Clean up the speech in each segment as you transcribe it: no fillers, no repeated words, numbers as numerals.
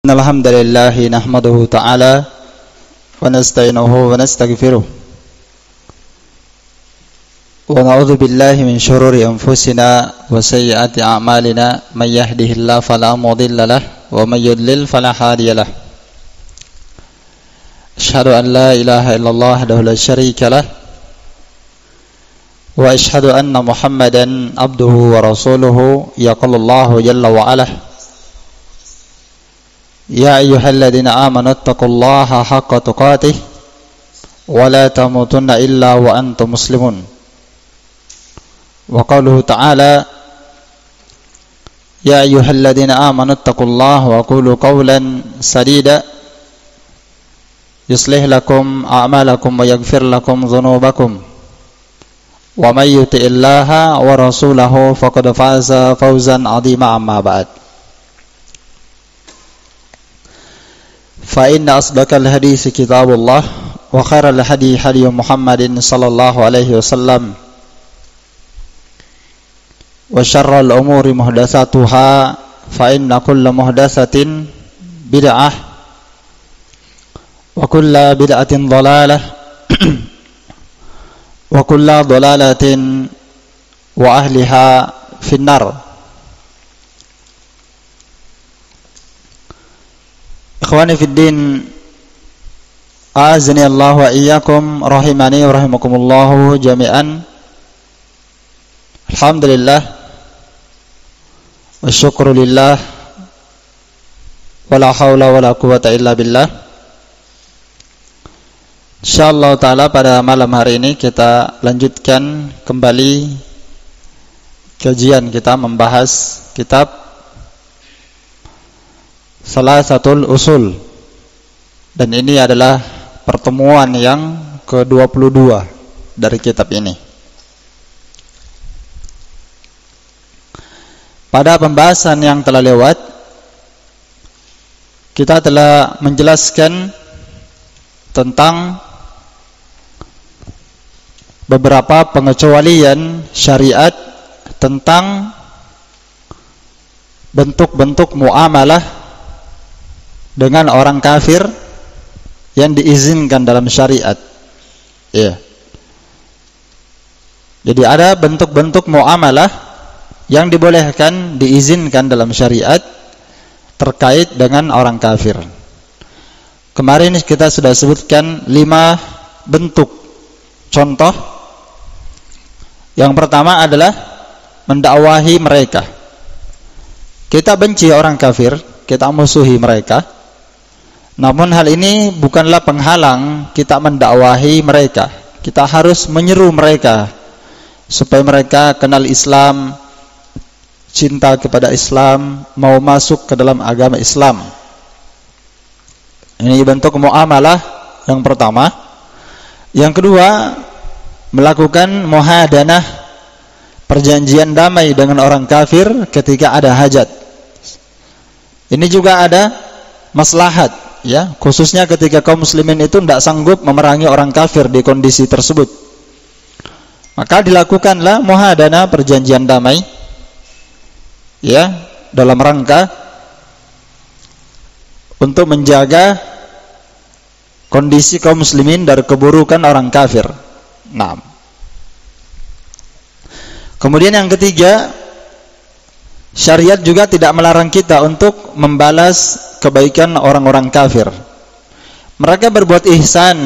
Alhamdulillah nahmaduhu ta'ala wa nasta'inuhu wa nastaghfiruh wa na'udzu billahi min syururi anfusina wa sayyiati a'malina may yahdihillahu fala mudilla lahu wa may yudlil fala hadiya lahu. Asyhadu an la ilaha illallah wahdahu la syarika lahu wa asyhadu anna Muhammadan abduhu wa rasuluhu yaqulullahu jalla wa ala. Ya ayyuhalladzina amanu taqullaha haqqa tuqatih wa la tamutunna illa wa antum muslimun. Wa qaluhu ta'ala ya ayyuhalladzina amanu taqullaha wa qulu qawlan sadida yuslih lakum a'malakum wa yaghfir lakum dhunubakum wa may yuti'illaha wa rasulahu faqad faza fawzan 'azima amma ba'd. فإن أصدق الحديث كتاب الله وخير الهدي هدي محمد صلى الله عليه وسلم وشر الأمور محدثاتها فإن كل محدثة بدعة وكل بدعة ضلالة وكل ضلالة وأهلها في النار. Ikhwani fid din, azani Allah wa iyyakum rahimani wa rahimakumullah jami'an. Alhamdulillah wa syukru lillah wa la hawla wa la quwwata illa billah. Insyaallah taala pada malam hari ini kita lanjutkan kembali kajian kita membahas kitab Salasatul Usul, dan ini adalah pertemuan yang ke-22 dari kitab ini. Pada pembahasan yang telah lewat, kita telah menjelaskan tentang beberapa pengecualian syariat tentang bentuk-bentuk muamalah dengan orang kafir yang diizinkan dalam syariat. Ya. Jadi ada bentuk-bentuk muamalah yang dibolehkan, diizinkan dalam syariat terkait dengan orang kafir. Kemarin kita sudah sebutkan 5 bentuk contoh. Yang pertama adalah mendakwahi mereka. Kita benci orang kafir, kita musuhi mereka. Namun hal ini bukanlah penghalang kita mendakwahi mereka. Kita harus menyeru mereka supaya mereka kenal Islam, cinta kepada Islam, mau masuk ke dalam agama Islam. Ini bentuk muamalah yang pertama. Yang kedua, melakukan muhadanah, perjanjian damai dengan orang kafir ketika ada hajat. Ini juga ada maslahat, ya, khususnya ketika kaum muslimin itu tidak sanggup memerangi orang kafir di kondisi tersebut. Maka dilakukanlah muhadana, perjanjian damai, ya, dalam rangka untuk menjaga kondisi kaum muslimin dari keburukan orang kafir. Nah, kemudian yang ketiga, syariat juga tidak melarang kita untuk membalas kebaikan orang-orang kafir. Mereka berbuat ihsan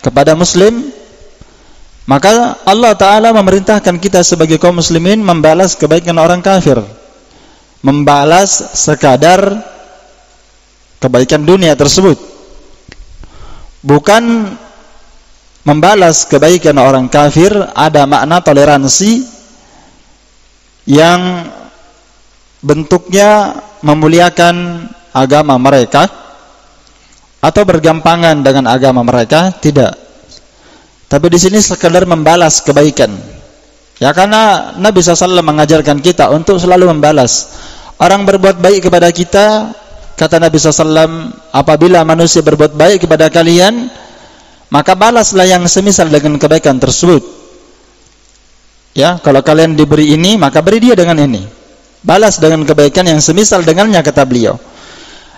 kepada muslim, maka Allah Ta'ala memerintahkan kita sebagai kaum muslimin membalas kebaikan orang kafir. Membalas sekadar kebaikan dunia tersebut, bukan membalas kebaikan orang kafir. Ada makna toleransi yang bentuknya memuliakan agama mereka atau bergampangan dengan agama mereka, tidak. Tapi di sini sekadar membalas kebaikan. Ya, karena Nabi SAW mengajarkan kita untuk selalu membalas. Orang berbuat baik kepada kita, kata Nabi SAW, apabila manusia berbuat baik kepada kalian, maka balaslah yang semisal dengan kebaikan tersebut. Ya, kalau kalian diberi ini, maka beri dia dengan ini. Balas dengan kebaikan yang semisal dengannya, kata beliau.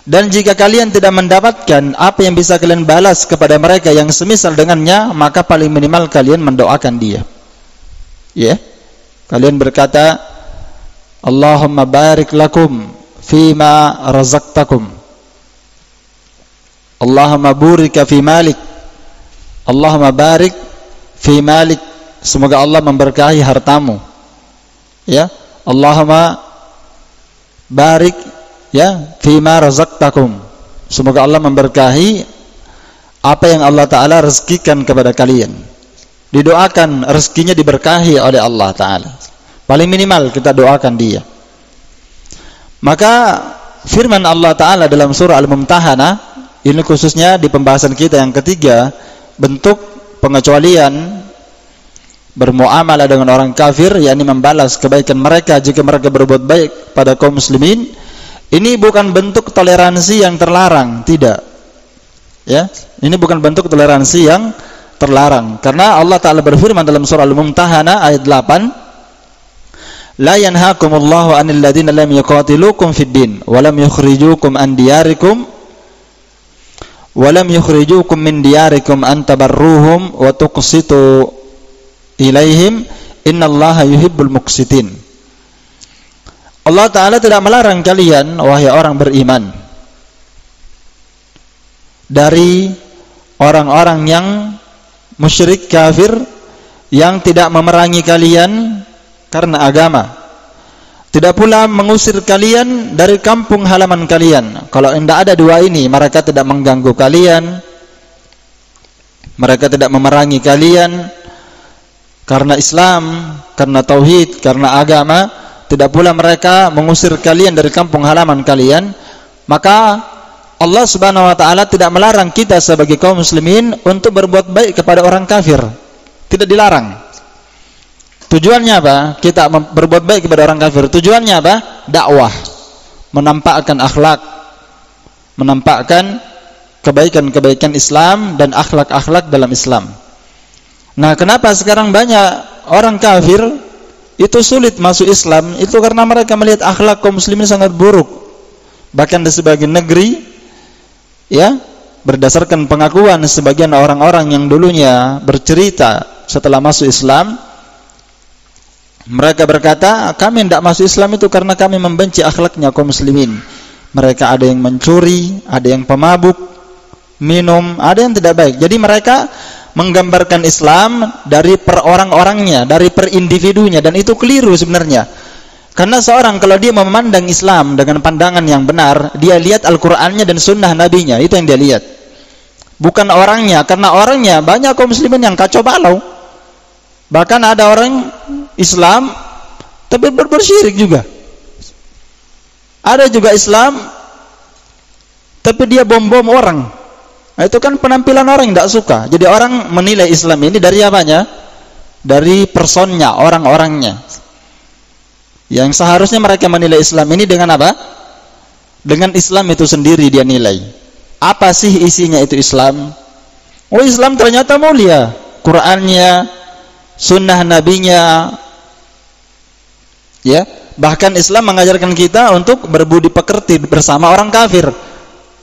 Dan jika kalian tidak mendapatkan apa yang bisa kalian balas kepada mereka yang semisal dengannya, maka paling minimal kalian mendoakan dia. Ya. Kalian berkata, Allahumma barik lakum fima razaqtakum. Allahumma burika fi malik. Allahumma barik fi malik. Semoga Allah memberkahi hartamu. Ya. Allahumma barik ya fima razaqtakum. Semoga Allah memberkahi apa yang Allah Ta'ala rezekikan kepada kalian. Didoakan rezekinya diberkahi oleh Allah Ta'ala. Paling minimal kita doakan dia. Maka firman Allah Ta'ala dalam surah Al-Mumtahanah, ini khususnya di pembahasan kita yang ketiga, bentuk pengecualian bermuamalah dengan orang kafir, yakni membalas kebaikan mereka jika mereka berbuat baik pada kaum muslimin. Ini bukan bentuk toleransi yang terlarang, tidak. Ya, ini bukan bentuk toleransi yang terlarang, karena Allah Ta'ala berfirman dalam surah Al-Mumtahanah ayat 8, La yanhakumullahu 'anil ladzina lam yuqatilukum fid din wa lam yukhrijukum an diyarikum wa lam yukhrijukum min diyarikum an tabarruhum wa tuqsitu ilaihim innallaha yuhibbul muqsitin. Allah Ta'ala tidak melarang kalian, wahai orang beriman, dari orang-orang yang musyrik kafir yang tidak memerangi kalian karena agama, tidak pula mengusir kalian dari kampung halaman kalian. Kalau tidak ada dua ini, mereka tidak mengganggu kalian, mereka tidak memerangi kalian karena Islam, karena tauhid, karena agama, tidak pula mereka mengusir kalian dari kampung halaman kalian, maka Allah Subhanahu wa Ta'ala tidak melarang kita sebagai kaum muslimin untuk berbuat baik kepada orang kafir. Tidak dilarang. Tujuannya apa? Kita berbuat baik kepada orang kafir. Tujuannya apa? Dakwah. Menampakkan akhlak, menampakkan kebaikan-kebaikan Islam dan akhlak-akhlak dalam Islam. Nah, kenapa sekarang banyak orang kafir itu sulit masuk Islam? Itu karena mereka melihat akhlak kaum muslimin sangat buruk. Bahkan di sebagian negeri, ya, berdasarkan pengakuan sebagian orang-orang yang dulunya bercerita setelah masuk Islam, mereka berkata, kami tidak masuk Islam itu karena kami membenci akhlaknya kaum muslimin. Mereka ada yang mencuri, ada yang pemabuk, minum, ada yang tidak baik. Jadi mereka menggambarkan Islam dari per orang-orangnya, dari per individunya, dan itu keliru sebenarnya. Karena seorang kalau dia memandang Islam dengan pandangan yang benar, dia lihat Al-Qur'annya dan sunnah Nabinya, itu yang dia lihat. Bukan orangnya, karena orangnya banyak kaum muslimin yang kacau balau. Bahkan ada orang Islam tapi bersyirik juga. Ada juga Islam tapi dia bom-bom orang. Nah, itu kan penampilan orang yang tidak suka. Jadi orang menilai Islam ini dari apanya? Dari personnya, orang-orangnya. Yang seharusnya mereka menilai Islam ini dengan apa? Dengan Islam itu sendiri dia nilai. Apa sih isinya itu Islam? Oh, Islam ternyata mulia. Qur'annya, sunnah nabinya, ya. Bahkan Islam mengajarkan kita untuk berbudi pekerti bersama orang kafir,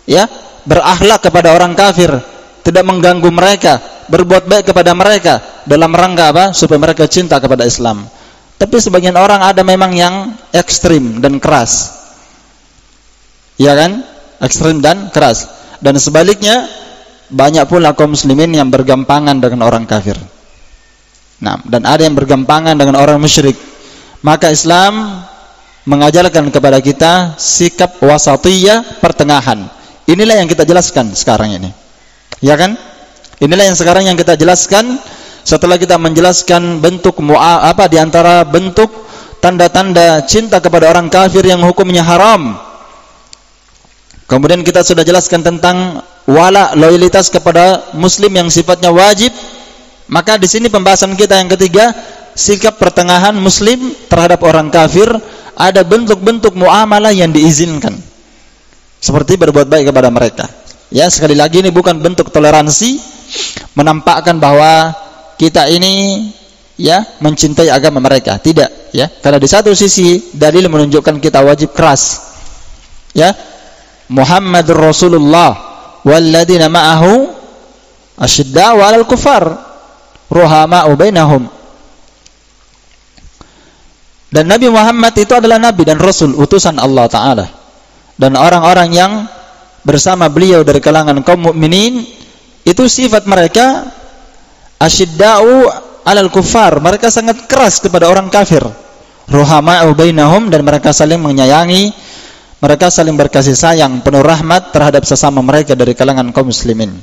ya, berakhlak kepada orang kafir, tidak mengganggu mereka, berbuat baik kepada mereka dalam rangka apa? Supaya mereka cinta kepada Islam. Tapi sebagian orang ada memang yang ekstrim dan keras, ya kan? Ekstrim dan keras. Dan sebaliknya banyak pula kaum muslimin yang bergampangan dengan orang kafir. Nah, dan ada yang bergampangan dengan orang musyrik. Maka Islam mengajarkan kepada kita sikap wasatiyah, pertengahan. Inilah yang kita jelaskan sekarang ini, ya kan? Inilah yang sekarang yang kita jelaskan setelah kita menjelaskan bentuk di antara bentuk tanda-tanda cinta kepada orang kafir yang hukumnya haram. Kemudian kita sudah jelaskan tentang wala, loyalitas kepada muslim yang sifatnya wajib. Maka di sini pembahasan kita yang ketiga, sikap pertengahan muslim terhadap orang kafir. Ada bentuk-bentuk muamalah yang diizinkan, seperti berbuat baik kepada mereka. Ya, sekali lagi ini bukan bentuk toleransi, menampakkan bahwa kita ini ya mencintai agama mereka, tidak, ya. Karena di satu sisi dalil menunjukkan kita wajib keras, ya. Muhammadur Rasulullah walladzina ma'ahu asyidda'u 'alal kufar ruhama'u bainahum. Dan Nabi Muhammad itu adalah Nabi dan Rasul, utusan Allah Ta'ala. Dan orang-orang yang bersama beliau dari kalangan kaum mukminin, itu sifat mereka asyidda'u 'alal kufar, mereka sangat keras kepada orang kafir. Ruhama'u bainahum, dan mereka saling menyayangi, mereka saling berkasih sayang, penuh rahmat terhadap sesama mereka dari kalangan kaum muslimin.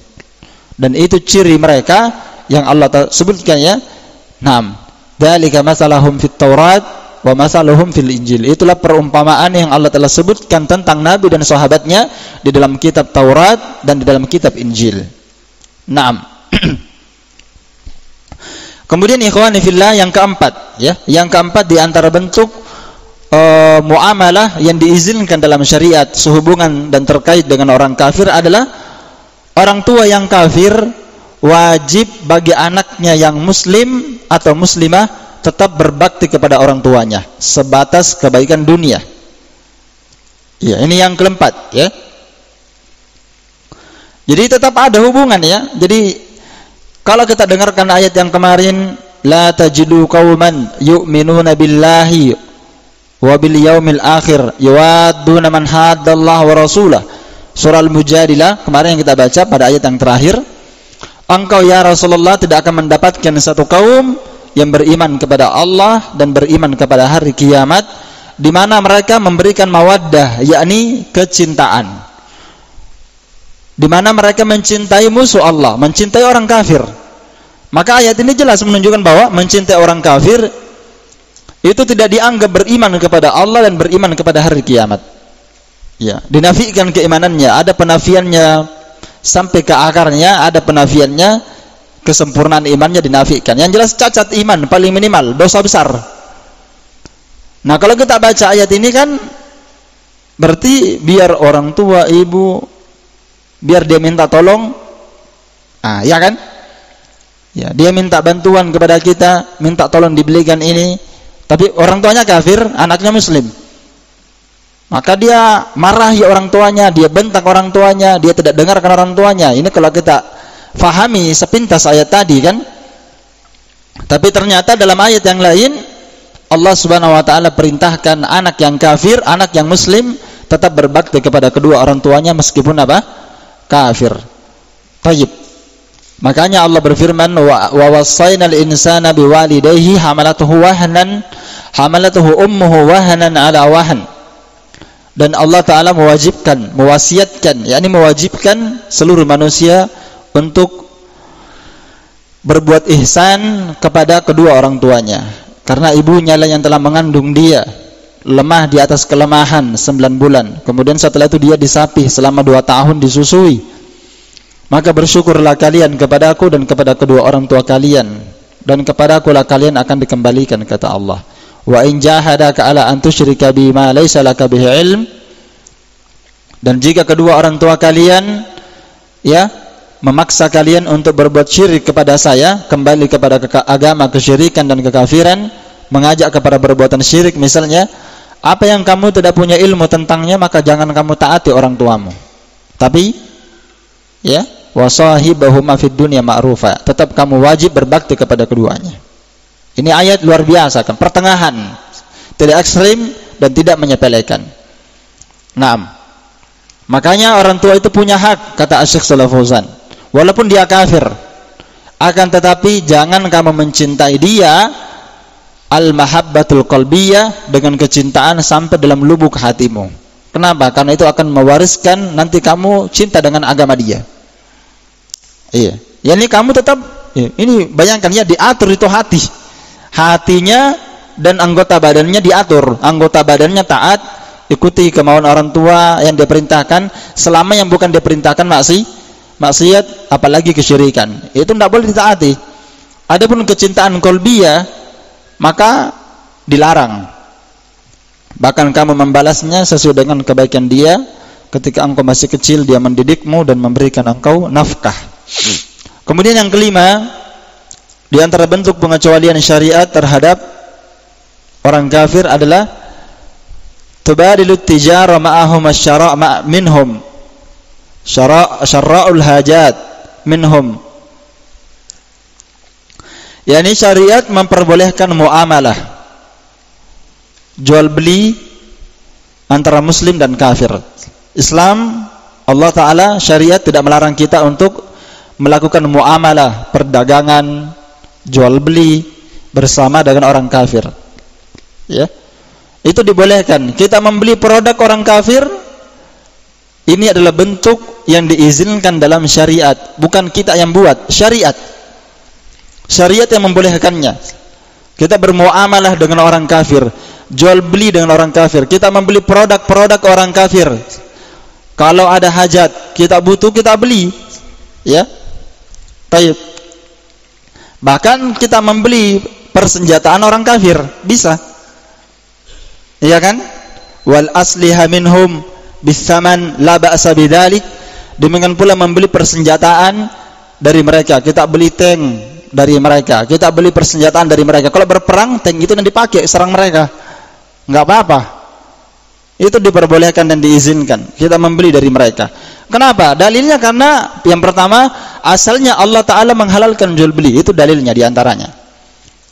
Dan itu ciri mereka yang Allah sebutkan, ya. Naam, dzalika masalahum fit Taurat wa masaluhum fil Injil. Itulah perumpamaan yang Allah telah sebutkan tentang Nabi dan sahabatnya di dalam kitab Taurat dan di dalam kitab Injil. Naam. Kemudian ikhwani fillah, yang keempat, ya, yang keempat di antara bentuk muamalah yang diizinkan dalam syariat sehubungan dan terkait dengan orang kafir adalah orang tua yang kafir wajib bagi anaknya yang muslim atau muslimah tetap berbakti kepada orang tuanya sebatas kebaikan dunia. Ya, ini yang keempat, ya. Jadi tetap ada hubungan, ya. Jadi kalau kita dengarkan ayat yang kemarin, la tajidu qauman yu'minuna billahi wa bil yaumil akhir yuwadduna man haddallaha wa rasulah. Surah Al-Mujadilah kemarin yang kita baca pada ayat yang terakhir. Engkau ya Rasulullah tidak akan mendapatkan satu kaum yang beriman kepada Allah dan beriman kepada hari kiamat, di mana mereka memberikan mawaddah, yakni kecintaan, di mana mereka mencintai musuh Allah, mencintai orang kafir. Maka ayat ini jelas menunjukkan bahwa mencintai orang kafir itu tidak dianggap beriman kepada Allah dan beriman kepada hari kiamat. Ya, dinafikan keimanannya, ada penafiannya sampai ke akarnya, ada penafiannya, kesempurnaan imannya dinafikan. Yang jelas cacat iman paling minimal, dosa besar. Nah, kalau kita baca ayat ini kan berarti biar orang tua, ibu, biar dia minta tolong, ya kan? Ya, dia minta bantuan kepada kita, minta tolong dibelikan ini, tapi orang tuanya kafir, anaknya muslim. Maka dia marahi orang tuanya, dia bentak orang tuanya, dia tidak dengarkan orang tuanya. Ini kalau kita fahami sepintas ayat tadi, kan. Tapi ternyata dalam ayat yang lain Allah Subhanahu wa taala perintahkan anak yang kafir, anak yang muslim tetap berbakti kepada kedua orang tuanya meskipun apa? Kafir. Tayyib. Makanya Allah berfirman, wa wassaynal insana biwalidayhi hamalatuhu ummuhu wahnan ala wahn. Dan Allah Ta'ala mewasiatkan, yakni mewajibkan seluruh manusia untuk berbuat ihsan kepada kedua orang tuanya, karena ibunya lah yang telah mengandung dia, lemah di atas kelemahan 9 bulan, kemudian setelah itu dia disapih selama 2 tahun disusui. Maka bersyukurlah kalian kepadaku dan kepada kedua orang tua kalian, dan kepadaku lah kalian akan dikembalikan, kata Allah. Wa in jahadaka ala an tusyrika bima laysa laka bihi ilm, dan jika kedua orang tua kalian memaksa kalian untuk berbuat syirik kepada saya, kembali kepada agama kesyirikan dan kekafiran, mengajak kepada perbuatan syirik misalnya, apa yang kamu tidak punya ilmu tentangnya, maka jangan kamu taati orang tuamu. Tapi wasahibahuma fid dunya ma'rufa, tetap kamu wajib berbakti kepada keduanya. Ini ayat luar biasa, kan, pertengahan, tidak ekstrim dan tidak menyepelekan. Naam. Makanya orang tua itu punya hak, kata Asy-Syaikh Shalih Fauzan, walaupun dia kafir, akan tetapi jangan kamu mencintai dia al-mahabbatul qalbiyah, dengan kecintaan sampai dalam lubuk hatimu. Kenapa? Karena itu akan mewariskan nanti kamu cinta dengan agama dia. Iya. Ya, ini kamu tetap, ini bayangkan ya, diatur itu hatinya dan anggota badannya diatur. Anggota badannya taat, ikuti kemauan orang tua yang diperintahkan, selama yang bukan diperintahkan maksiat, apalagi kesyirikan, itu tidak boleh ditaati. Adapun kecintaan qalbiyah maka dilarang. Bahkan kamu membalasnya sesuai dengan kebaikan dia. Ketika engkau masih kecil, dia mendidikmu dan memberikan engkau nafkah. Kemudian yang kelima, di antara bentuk pengecualian syariat terhadap orang kafir adalah tubadilu tijara ma'ahum asyara' minhum syara'ul hajat minhum. Yani syariat memperbolehkan muamalah, jual beli antara muslim dan kafir. Islam, Allah Ta'ala syariat tidak melarang kita untuk melakukan muamalah, perdagangan, jual beli bersama dengan orang kafir. Ya, itu dibolehkan. Kita membeli produk orang kafir, ini adalah bentuk yang diizinkan dalam syariat, bukan kita yang buat, syariat. Syariat yang membolehkannya. Kita bermuamalah dengan orang kafir, jual beli dengan orang kafir, kita membeli produk-produk orang kafir. Kalau ada hajat, kita butuh, kita beli. Ya, baik. Bahkan kita membeli persenjataan orang kafir, bisa. Iya kan? Wal asliha minhum bisaman la ba'sa bidzalik. Demikian pula membeli persenjataan dari mereka. Kita beli tank dari mereka, kita beli persenjataan dari mereka. Kalau berperang, tank itu yang dipakai serang mereka, nggak apa-apa. Itu diperbolehkan dan diizinkan. Kita membeli dari mereka. Kenapa? Dalilnya karena yang pertama, asalnya Allah Ta'ala menghalalkan jual beli. Itu dalilnya diantaranya.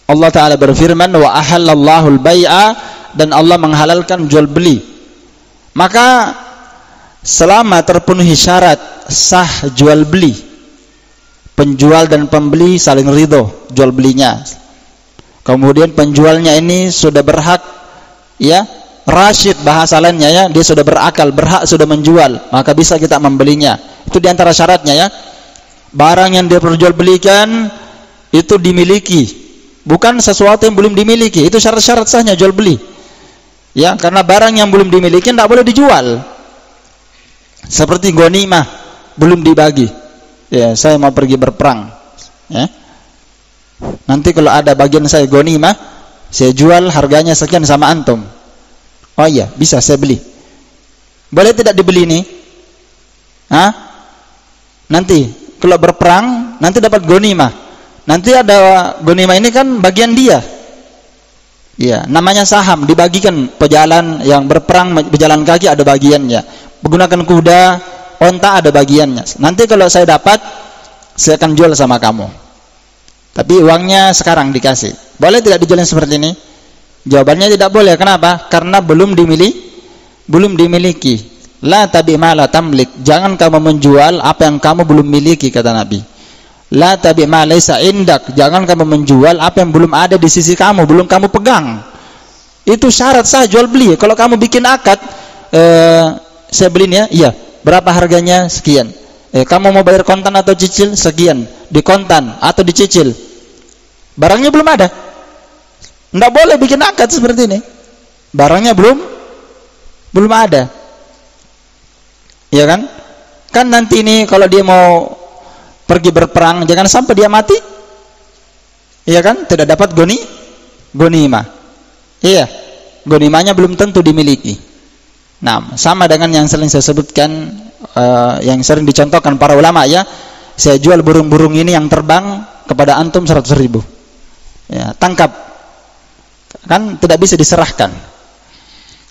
Allah Ta'ala berfirman, wa ahallallahu al-bai'a, dan Allah menghalalkan jual beli. Maka selama terpenuhi syarat sah jual beli, penjual dan pembeli saling ridho jual belinya, kemudian penjualnya ini sudah berhak, ya, rasyid bahasa lainnya, ya, dia sudah berakal, berhak sudah menjual, maka bisa kita membelinya. Itu diantara syaratnya, ya. Barang yang dia perjualbelikan itu dimiliki, bukan sesuatu yang belum dimiliki. Itu syarat-syarat sahnya jual beli, ya, karena barang yang belum dimiliki tidak boleh dijual. Seperti ghanimah belum dibagi, ya, saya mau pergi berperang, ya, nanti kalau ada bagian saya ghanimah, saya jual harganya sekian sama antum. Oh iya, bisa saya beli. Boleh tidak dibeli ini? Hah? Nanti kalau berperang, nanti dapat ghanimah. Nanti ada ghanimah ini kan bagian dia. Ya, namanya saham, dibagikan pejalan yang berperang, berjalan kaki ada bagiannya. Menggunakan kuda, onta ada bagiannya. Nanti kalau saya dapat, saya akan jual sama kamu. Tapi uangnya sekarang dikasih. Boleh tidak dijualin seperti ini? Jawabannya tidak boleh. Kenapa? Karena belum dimiliki. La tabi ma la tamlik. Jangan kamu menjual apa yang kamu belum miliki, kata Nabi. La tabi ma laisa indak. Jangan kamu menjual apa yang belum ada di sisi kamu, belum kamu pegang. Itu syarat sah jual beli. Kalau kamu bikin akad, saya belinya, iya, berapa harganya? Sekian. Kamu mau bayar kontan atau cicil? Sekian. Di kontan atau dicicil. Barangnya belum ada. Tidak boleh bikin akad seperti ini. Barangnya belum ada. Iya kan? Kan nanti ini kalau dia mau pergi berperang, jangan sampai dia mati. Iya kan? Tidak dapat ghanimah. Iya. Ghanimahnya belum tentu dimiliki. Nah, sama dengan yang sering saya sebutkan, yang sering dicontohkan para ulama, ya. Saya jual burung-burung ini yang terbang kepada antum 100.000. Ya, tangkap. Kan tidak bisa diserahkan.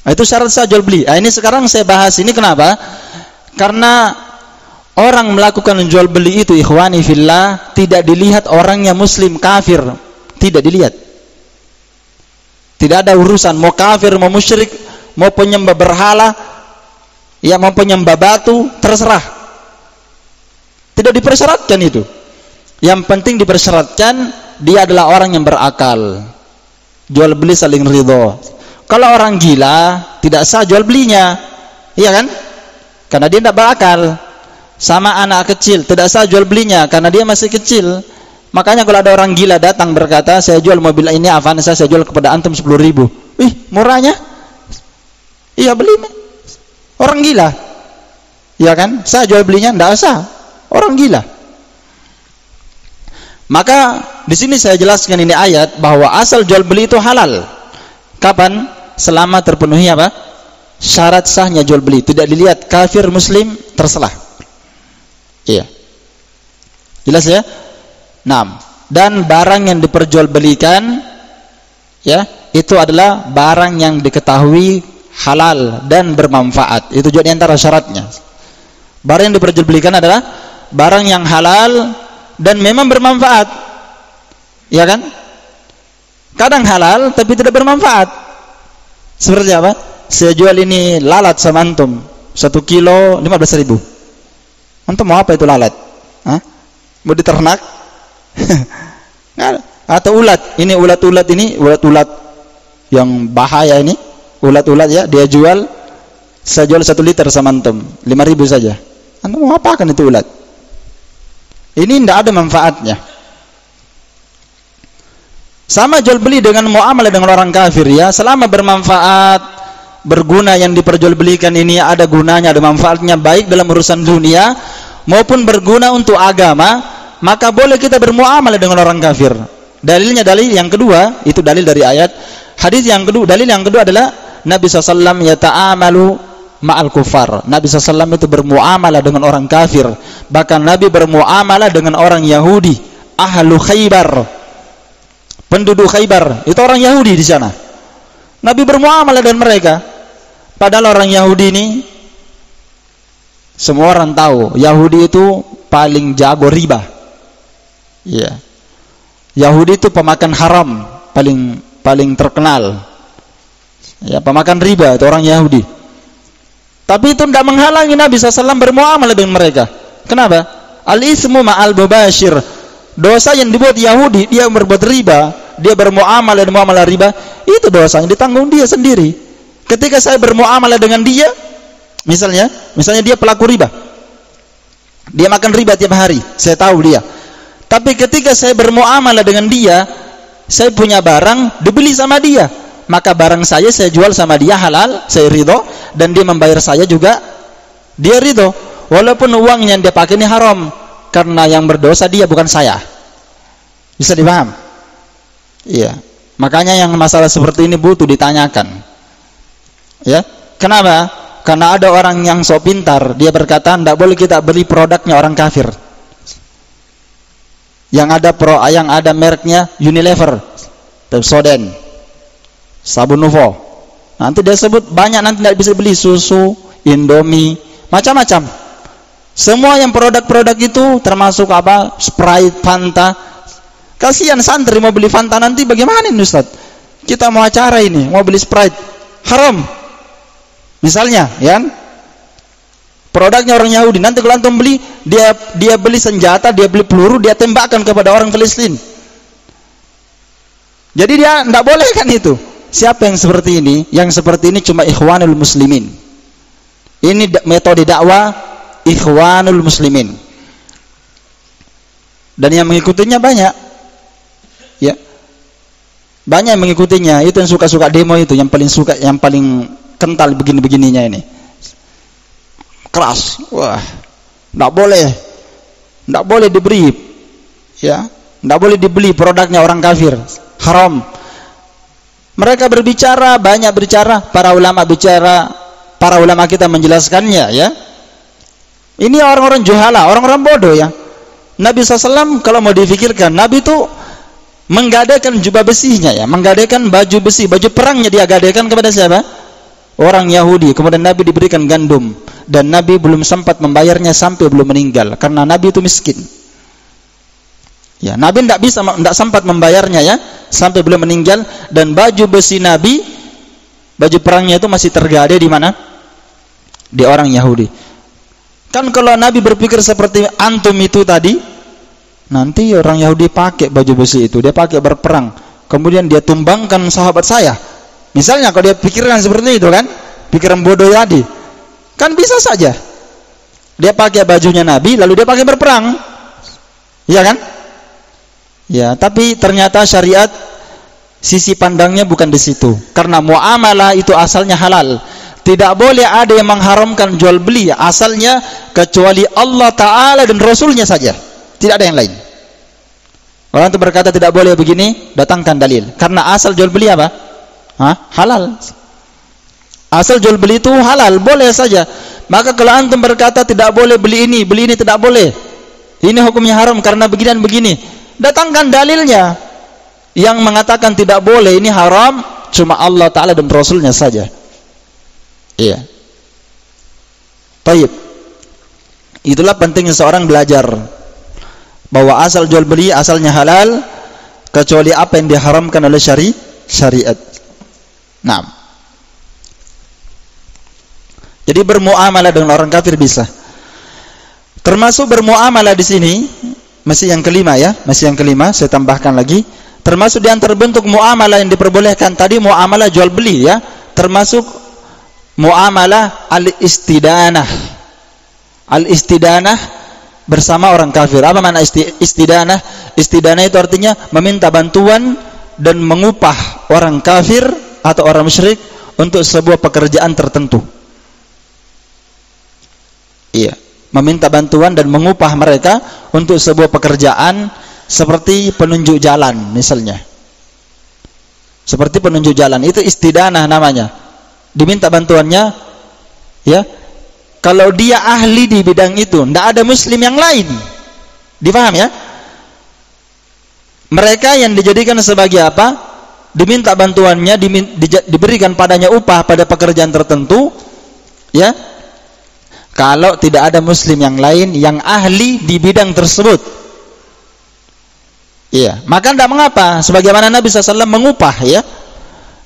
Nah, itu syarat sah jual beli. Nah, ini sekarang saya bahas ini kenapa? Karena orang melakukan jual beli itu, ikhwani fillah, tidak dilihat orangnya muslim kafir, tidak dilihat. Tidak ada urusan mau kafir, mau musyrik, mau penyembah berhala, ya, mau penyembah batu, terserah. Tidak dipersyaratkan itu. Yang penting dipersyaratkan dia adalah orang yang berakal. Jual beli saling ridho. Kalau orang gila tidak sah jual belinya, iya kan? Karena dia tidak berakal. Sama anak kecil tidak sah jual belinya karena dia masih kecil. Makanya kalau ada orang gila datang berkata, saya jual mobil ini Avanza, saya jual kepada antum 10.000. Murahnya? Iya, beli. Orang gila. Iya kan? Saya jual belinya tidak sah. Orang gila. Maka di sini saya jelaskan ini ayat bahwa asal jual beli itu halal. Kapan? Selama terpenuhi apa? Syarat sahnya jual beli. Tidak dilihat kafir muslim, terserah. Iya. Jelas ya? Nah, dan barang yang diperjualbelikan, ya, itu adalah barang yang diketahui halal dan bermanfaat. Itu juga diantara syaratnya. Barang yang diperjualbelikan adalah barang yang halal dan memang bermanfaat. Ya kan? Kadang halal tapi tidak bermanfaat. Seperti apa? Saya jual ini lalat sama antum 1 kilo 15.000. Antum mau apa itu lalat? Hah? Mau diternak? Atau ulat? Ini ulat-ulat ini, ulat-ulat yang bahaya ini, ulat-ulat ya, dia jual, saya jual 1 liter sama antum 5.000 saja. Antum mau apakan itu ulat? Ini tidak ada manfaatnya. Sama jual beli dengan muamalah dengan orang kafir ya, selama bermanfaat, berguna yang diperjualbelikan ini ada gunanya, ada manfaatnya baik dalam urusan dunia maupun berguna untuk agama, maka boleh kita bermuamalah dengan orang kafir. Dalilnya dalil yang kedua, itu dalil dari ayat. Hadis yang kedua, dalil yang kedua adalah Nabi SAW yata'amalu ma'al kufar. Nabi SAW itu bermuamalah dengan orang kafir. Bahkan Nabi bermuamalah dengan orang Yahudi, ahlu Khaybar. Penduduk Khaybar, itu orang Yahudi di sana. Nabi bermuamalah dengan mereka. Padahal orang Yahudi ini, semua orang tahu, Yahudi itu paling jago riba. Iya. Yahudi itu pemakan haram, paling terkenal. Ya, pemakan riba itu orang Yahudi. Tapi itu tidak menghalangi Nabi SAW bermuamalah dengan mereka. Kenapa? Al-ismu ma'al mubashir. Dosa yang dibuat Yahudi, dia berbuat riba, dia bermuamalah dengan muamalah riba, itu dosa yang ditanggung dia sendiri. Ketika saya bermuamalah dengan dia, misalnya dia pelaku riba, dia makan riba tiap hari, saya tahu dia. Tapi ketika saya bermuamalah dengan dia, saya punya barang dibeli sama dia, maka barang saya jual sama dia halal, saya ridho, dan dia membayar saya juga, dia ridho, walaupun uang yang dia pakai ini haram, karena yang berdosa dia bukan saya. Bisa dipaham? Iya. Makanya yang masalah seperti ini butuh ditanyakan. Ya. Kenapa? Karena ada orang yang sok pintar, dia berkata tidak boleh kita beli produknya orang kafir. Yang ada mereknya Unilever, Pepsodent, sabun Nuvo. Nanti dia sebut banyak, nanti tidak bisa beli susu, Indomie, macam-macam. Semua yang produk-produk itu termasuk apa? Sprite, Fanta. Kasihan santri mau beli Fanta nanti bagaimana ini Ustaz? Kita mau acara ini, mau beli Sprite, haram. Misalnya, ya. Produknya orang Yahudi, nanti kalau antum beli, dia beli senjata, dia beli peluru, dia tembakkan kepada orang Palestina. Jadi dia tidak boleh kan itu. Siapa yang seperti ini? Yang seperti ini cuma ikhwanul muslimin. Ini metode dakwah ikhwanul muslimin. Dan yang mengikutinya banyak. Ya. Banyak yang mengikutinya, itu yang suka-suka demo itu, yang paling kental begini-begininya ini. Keras. Wah. Enggak boleh diberi. Ya. Enggak boleh dibeli produknya orang kafir. Haram. Mereka berbicara, banyak berbicara, para ulama kita menjelaskannya, ya. Ini orang-orang juhala, orang-orang bodoh ya. Nabi SAW kalau mau difikirkan, Nabi itu menggadaikan jubah besinya ya, menggadaikan baju besi, baju perangnya dia gadaikan kepada siapa? Orang Yahudi. Kemudian Nabi diberikan gandum dan Nabi belum sempat membayarnya sampai belum meninggal karena Nabi itu miskin. Ya, Nabi tidak sempat membayarnya ya sampai belum meninggal, dan baju besi Nabi, baju perangnya itu masih tergadai di mana? Di orang Yahudi. Kan kalau Nabi berpikir seperti antum itu tadi, nanti orang Yahudi pakai baju besi itu, dia pakai berperang, kemudian dia tumbangkan sahabat saya. Misalnya kalau dia pikirkan seperti itu kan, pikiran bodoh tadi, kan bisa saja. Dia pakai bajunya Nabi, lalu dia pakai berperang. Iya kan? Ya, tapi ternyata syariat sisi pandangnya bukan di situ. Karena muamalah itu asalnya halal. Tidak boleh ada yang mengharamkan jual beli asalnya kecuali Allah Ta'ala dan Rasulnya saja. Tidak ada yang lain. Orang itu berkata tidak boleh begini, datangkan dalil. Karena asal jual beli apa? Halal. Asal jual beli itu halal, boleh saja. Maka kalau antum berkata tidak boleh beli ini tidak boleh, ini hukumnya haram karena begini dan begini, datangkan dalilnya. Yang mengatakan tidak boleh ini haram cuma Allah Ta'ala dan Rasulnya saja. Iya. Baik. Itulah pentingnya seorang belajar bahwa asal jual beli asalnya halal kecuali apa yang diharamkan oleh syariat. Nah, jadi bermuamalah dengan orang kafir bisa. Termasuk bermuamalah di sini masih yang kelima ya, masih yang kelima saya tambahkan lagi. Termasuk di antara bentuk muamalah yang diperbolehkan tadi muamalah jual beli ya, termasuk muamalah al-istidanah. Al-istidanah bersama orang kafir. Apa makna istidanah? Istidanah itu artinya meminta bantuan dan mengupah orang kafir atau orang musyrik untuk sebuah pekerjaan tertentu. Iya, meminta bantuan dan mengupah mereka untuk sebuah pekerjaan seperti penunjuk jalan misalnya. Seperti penunjuk jalan itu istidanah namanya. Diminta bantuannya ya. Kalau dia ahli di bidang itu, tidak ada muslim yang lain. Dipaham ya? Mereka yang dijadikan sebagai apa? Diminta bantuannya, diberikan padanya upah pada pekerjaan tertentu, ya. Kalau tidak ada muslim yang lain yang ahli di bidang tersebut. Iya, maka tidak mengapa. Sebagaimana Nabi SAW mengupah, ya.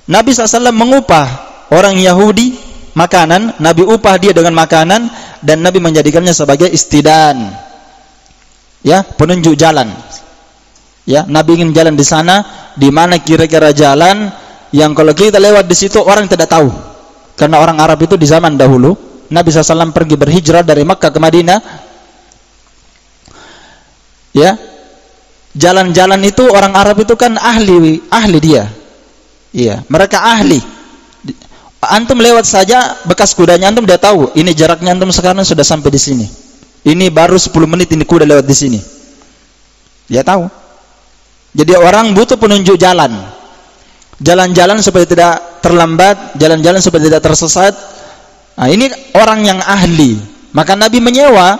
Nabi SAW mengupah orang Yahudi makanan, Nabi upah dia dengan makanan dan Nabi menjadikannya sebagai istidan. Ya, penunjuk jalan. Ya, Nabi ingin jalan di sana, di mana kira-kira jalan yang kalau kita lewat di situ orang tidak tahu. Karena orang Arab itu di zaman dahulu, Nabi SAW pergi berhijrah dari Makkah ke Madinah. Ya. Jalan-jalan itu orang Arab itu kan ahli dia. Iya, mereka ahli. Antum lewat saja bekas kudanya antum udah tahu ini jaraknya antum sekarang sudah sampai di sini. Ini baru 10 menit ini kuda lewat di sini. Dia tahu. Jadi orang butuh penunjuk jalan. Jalan-jalan supaya tidak terlambat, jalan-jalan supaya tidak tersesat. Nah, ini orang yang ahli. Maka Nabi menyewa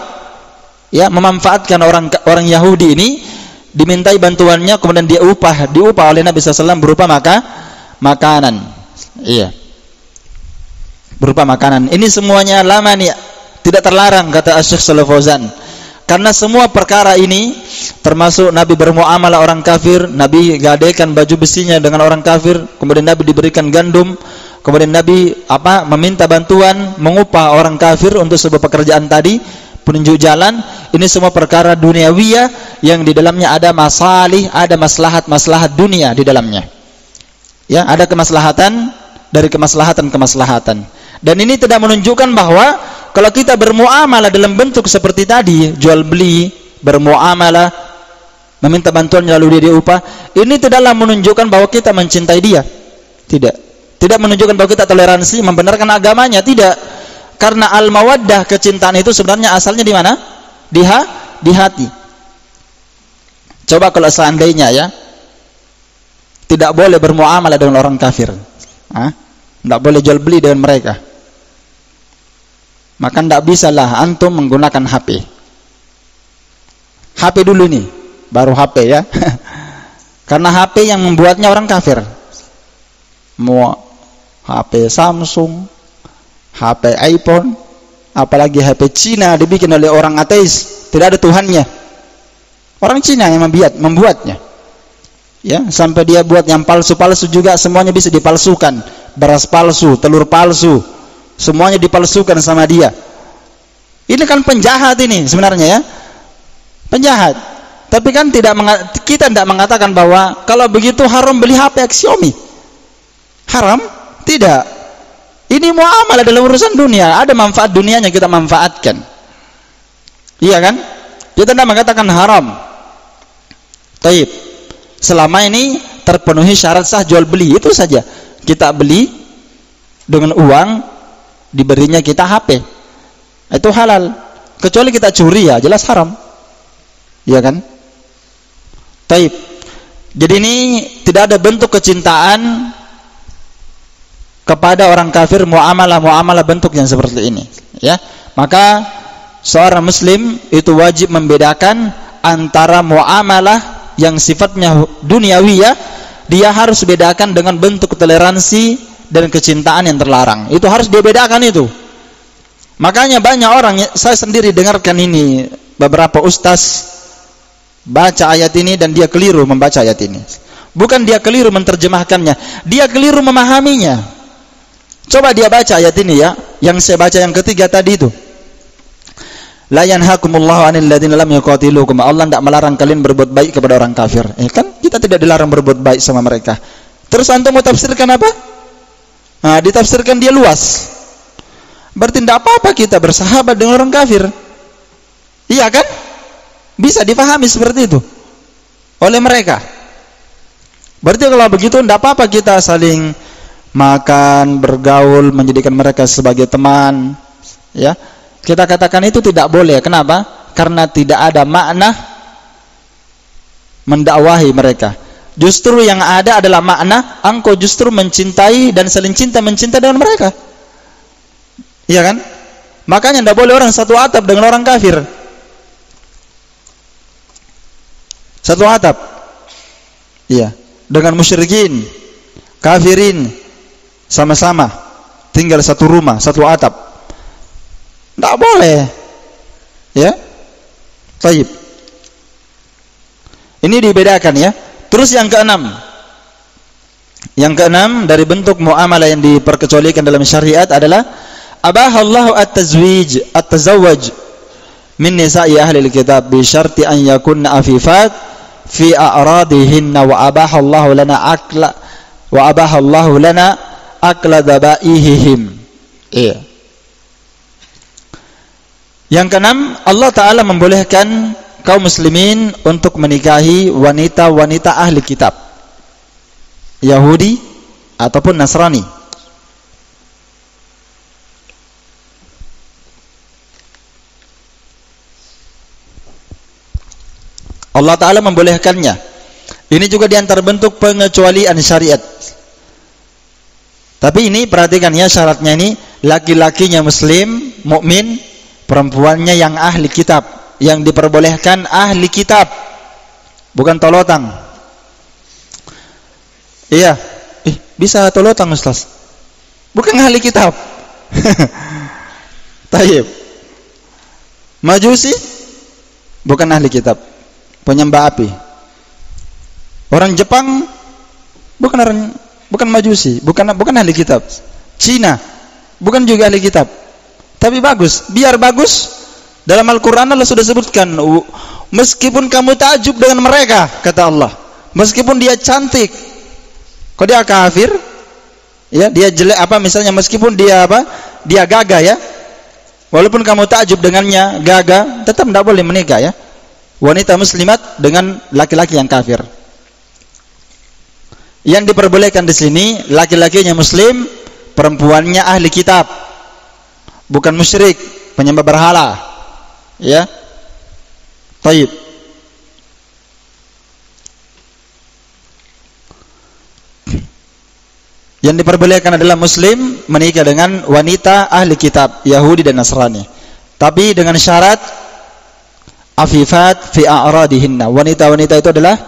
ya memanfaatkan orang Yahudi ini dimintai bantuannya kemudian diupah oleh Nabi SAW berupa makanan. Iya. Berupa makanan. Ini semuanya lama nih, tidak terlarang kata Syekh Shalih Fauzan. Karena semua perkara ini termasuk Nabi bermuamalah orang kafir, Nabi gadaikan baju besinya dengan orang kafir, kemudian Nabi diberikan gandum, kemudian Nabi meminta bantuan, mengupah orang kafir untuk sebuah pekerjaan tadi, penunjuk jalan. Ini semua perkara duniawiyah yang di dalamnya ada masalih, ada maslahat dunia di dalamnya. Ya, ada kemaslahatan dari kemaslahatan. Dan ini tidak menunjukkan bahwa kalau kita bermuamalah dalam bentuk seperti tadi, jual beli, bermuamalah, meminta bantuan lalu dia diupah, ini tidaklah menunjukkan bahwa kita mencintai dia. Tidak menunjukkan bahwa kita toleransi, membenarkan agamanya, tidak. Karena al-mawaddah, kecintaan itu sebenarnya asalnya di mana? Di hati. Coba kalau seandainya ya, tidak boleh bermuamalah dengan orang kafir. Tidak boleh jual beli dengan mereka. Maka tidak bisalah antum menggunakan HP. HP dulu nih, baru HP ya. Karena HP yang membuatnya orang kafir. Mau HP Samsung, HP iPhone, apalagi HP Cina dibikin oleh orang ateis, tidak ada Tuhannya. Orang Cina yang membuatnya. Ya, sampai dia buat yang palsu-palsu juga, semuanya bisa dipalsukan. Beras palsu, telur palsu, semuanya dipalsukan sama dia. Ini kan penjahat ini sebenarnya ya, penjahat. Tapi kan kita tidak mengatakan bahwa kalau begitu haram beli HP Xiaomi. Haram? Tidak. Ini muamalah dalam urusan dunia, ada manfaat dunianya kita manfaatkan. Iya kan? Kita tidak mengatakan haram. Taib. Selama ini terpenuhi syarat sah jual beli, itu saja. Kita beli dengan uang, diberinya kita HP, itu halal. Kecuali kita curi ya jelas haram, ya kan? Taib. Jadi ini tidak ada bentuk kecintaan kepada orang kafir, muamalah bentuk yang seperti ini, ya. Maka seorang muslim itu wajib membedakan antara muamalah yang sifatnya duniawi ya, dia harus bedakan dengan bentuk toleransi dan kecintaan yang terlarang. Itu harus dibedakan itu. Makanya banyak orang, saya sendiri dengarkan ini, beberapa ustaz baca ayat ini dan dia keliru membaca ayat ini. Bukan dia keliru menerjemahkannya, dia keliru memahaminya. Coba dia baca ayat ini ya, yang saya baca yang ketiga tadi itu. La yanhakumullahu 'anil ladzina lam yuqatilukum. Allah tidak melarang kalian berbuat baik kepada orang kafir. Kan kita tidak dilarang berbuat baik sama mereka. Terus antum mau tafsirkan apa? Nah, ditafsirkan dia luas. Berarti tidak apa-apa kita bersahabat dengan orang kafir. Iya kan? Bisa dipahami seperti itu oleh mereka. Berarti kalau begitu tidak apa-apa kita saling makan, bergaul, menjadikan mereka sebagai teman. Ya, kita katakan itu tidak boleh. Kenapa? Karena tidak ada makna mendakwahi mereka. Justru yang ada adalah makna engkau justru mencintai dan saling cinta mencinta dengan mereka. Iya kan? Makanya tidak boleh orang satu atap dengan orang kafir. Satu atap. Iya, dengan musyrikin, kafirin, sama-sama tinggal satu rumah, satu atap. Tidak boleh. Ya. Baik. Ini dibedakan ya. Terus yang keenam. Yang keenam dari bentuk muamalah yang diperkecualikan dalam syariat adalah abahallahu at-tazawwaj min nisa'i ahli al-kitab bi syarti an yakunna afifat fi a'radihinna wa abahallahu lana akla dhabaihihim. Iya. Yang keenam, Allah Ta'ala membolehkan kaum muslimin untuk menikahi wanita-wanita ahli kitab, Yahudi ataupun Nasrani. Allah Ta'ala membolehkannya. Ini juga diantara bentuk pengecualian syariat. Tapi ini perhatikan ya, syaratnya ini laki-lakinya muslim, mukmin, perempuannya yang ahli kitab. Yang diperbolehkan ahli kitab, bukan tolotang. Iya, bisa tolotang Ustaz, bukan ahli kitab. Tayyib. Majusi bukan ahli kitab, penyembah api. Orang Jepang bukan majusi, bukan ahli kitab. Cina bukan juga ahli kitab. Tapi bagus, biar bagus. Dalam Al-Quran Allah sudah sebutkan, meskipun kamu takjub dengan mereka, kata Allah, meskipun dia cantik, kok dia kafir, ya dia jelek apa misalnya, meskipun dia apa, dia gagah ya, walaupun kamu takjub dengannya gagah, tetap tidak boleh menikah ya, wanita muslimat dengan laki-laki yang kafir. Yang diperbolehkan di sini laki-lakinya muslim, perempuannya ahli kitab, bukan musyrik, penyembah berhala. Ya, baik. Yang diperbolehkan adalah muslim menikah dengan wanita ahli kitab, Yahudi dan Nasrani. Tapi dengan syarat afifat fi a'radihinna. Wanita-wanita itu adalah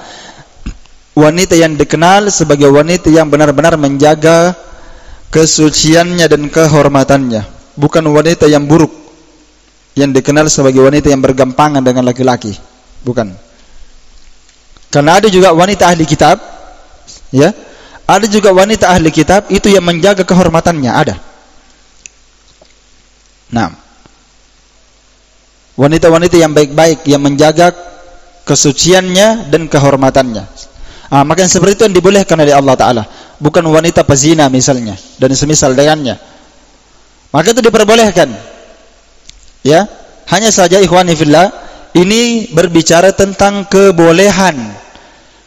wanita yang dikenal sebagai wanita yang benar-benar menjaga kesuciannya dan kehormatannya, bukan wanita yang buruk, yang dikenal sebagai wanita yang bergampangan dengan laki-laki, bukan. Karena ada juga wanita ahli kitab, ya, ada juga wanita ahli kitab itu yang menjaga kehormatannya, ada. Nah, wanita-wanita yang baik-baik yang menjaga kesuciannya dan kehormatannya. Maka yang seperti itu yang dibolehkan oleh Allah Ta'ala, bukan wanita pezina misalnya dan semisal dengannya. Maka itu diperbolehkan. Ya, hanya saja ikhwani fillah, ini berbicara tentang kebolehan.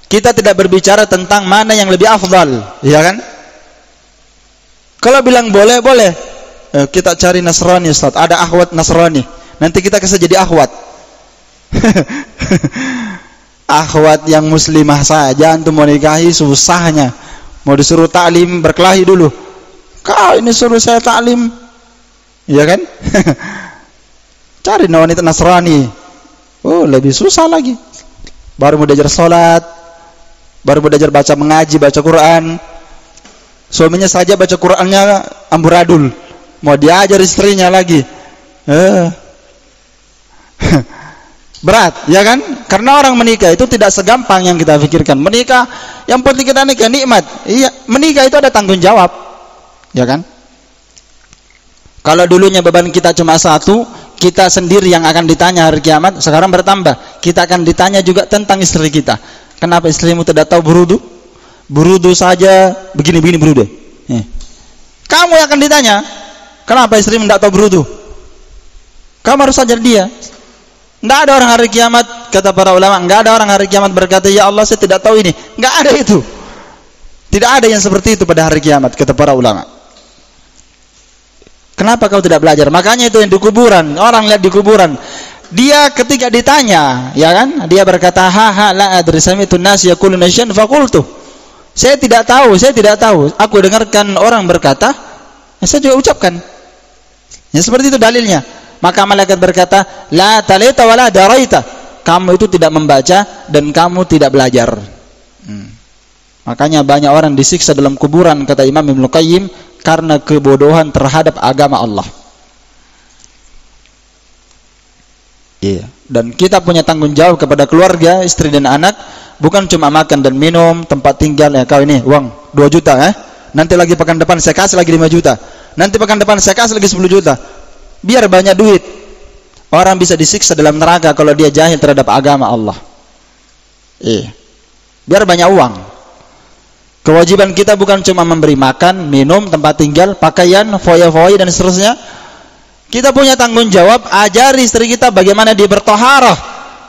Kita tidak berbicara tentang mana yang lebih afdal, ya kan? Kalau bilang boleh, boleh. Kita cari Nasrani, Ustaz. Ada akhwat Nasrani. Nanti kita bisa jadi akhwat. Akhwat yang muslimah saja antum mau nikahi susahnya. Mau disuruh taklim berkelahi dulu. Kau ini suruh saya taklim, ya kan? Cari wanita Nasrani, lebih susah lagi. Baru mau diajar sholat, baru mau diajar baca mengaji, baca Quran. Suaminya saja baca Qur'annya amburadul, mau diajar istrinya lagi. Berat, ya kan? Karena orang menikah itu tidak segampang yang kita pikirkan. Menikah, yang penting kita nikah nikmat. Iya, menikah itu ada tanggung jawab, ya kan? Kalau dulunya beban kita cuma satu, kita sendiri yang akan ditanya hari kiamat. Sekarang bertambah, kita akan ditanya juga tentang istri kita. Kenapa istrimu tidak tahu berudu? Berudu saja begini-begini berudu. Kamu yang akan ditanya, kenapa istrimu tidak tahu berudu? Kamu harus ajar dia. Tidak ada orang hari kiamat, kata para ulama, tidak ada orang hari kiamat berkata, ya Allah saya tidak tahu ini. Tidak ada itu. Tidak ada yang seperti itu pada hari kiamat, kata para ulama. Kenapa kau tidak belajar? Makanya itu yang di kuburan, orang lihat di kuburan, dia ketika ditanya, ya kan, dia berkata, la adri sami'tu an-nas yaquluna syai'an faqultu. Saya tidak tahu. Aku dengarkan orang berkata, saya juga ucapkan. Ya seperti itu dalilnya. Maka malaikat berkata, la talita wa la daraita. Kamu itu tidak membaca dan kamu tidak belajar. Makanya banyak orang disiksa dalam kuburan, kata Imam Ibnu Qayyim, karena kebodohan terhadap agama Allah. Iya. Dan kita punya tanggung jawab kepada keluarga, istri dan anak, bukan cuma makan dan minum, tempat tinggal. Ya kau ini uang 2 juta, nanti lagi pekan depan saya kasih lagi 5 juta. Nanti pekan depan saya kasih lagi 10 juta. Biar banyak duit. Orang bisa disiksa dalam neraka kalau dia jahil terhadap agama Allah. Biar banyak uang. Kewajiban kita bukan cuma memberi makan, minum, tempat tinggal, pakaian, foya-foya dan seterusnya. Kita punya tanggung jawab, ajari istri kita bagaimana dia bertoharah,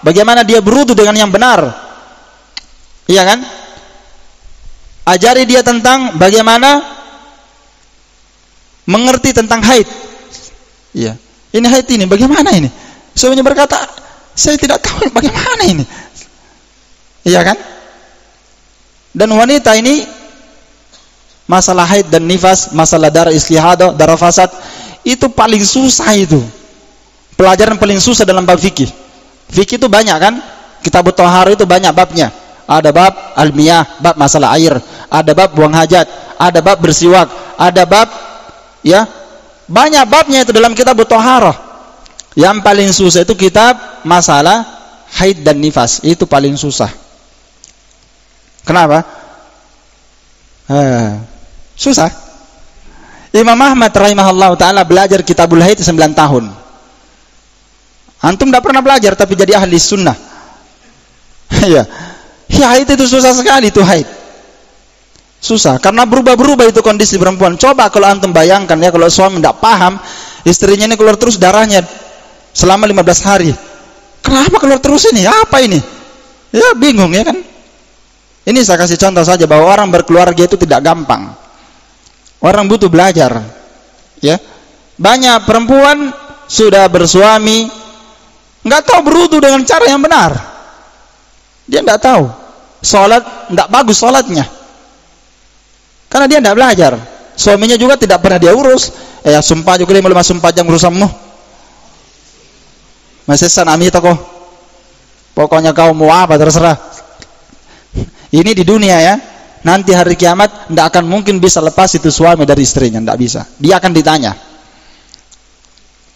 bagaimana dia berudu dengan yang benar. Iya kan? Ajari dia tentang bagaimana mengerti tentang haid. Iya. Ini haid ini bagaimana ini? Suaminya berkata, saya tidak tahu bagaimana ini. Iya kan? Dan wanita ini masalah haid dan nifas, masalah darah istihadah, darah fasad, itu paling susah itu. Pelajaran paling susah dalam bab fikih. Fikih itu banyak kan? Kitab Thaharah itu banyak babnya. Ada bab al-miyah, bab masalah air, ada bab buang hajat, ada bab bersiwak, ada bab banyak babnya itu dalam kitab Thaharah. Yang paling susah itu kitab masalah haid dan nifas, itu paling susah. Kenapa? Susah. Imam Ahmad rahimahullah ta'ala belajar kitabul haid 9 tahun. Antum tidak pernah belajar tapi jadi ahli sunnah. Ya, haid itu susah sekali itu haid. Susah, karena berubah-berubah itu kondisi perempuan. Coba kalau antum bayangkan ya, kalau suami tidak paham, istrinya ini keluar terus darahnya selama 15 hari. Kenapa keluar terus ini? Apa ini? Ya bingung ya kan? Ini saya kasih contoh saja bahwa orang berkeluarga itu tidak gampang. Orang butuh belajar. Ya. Banyak perempuan sudah bersuami, nggak tahu berudu dengan cara yang benar. Dia nggak tahu. Sholat nggak bagus sholatnya. Karena dia tidak belajar. Suaminya juga tidak pernah dia urus. Sumpah juga dia 5 jam urusanmu. Masih sanami kok. Pokoknya kau mau apa terserah. Ini di dunia ya. Nanti hari kiamat tidak akan mungkin bisa lepas itu suami dari istrinya, tidak bisa. Dia akan ditanya.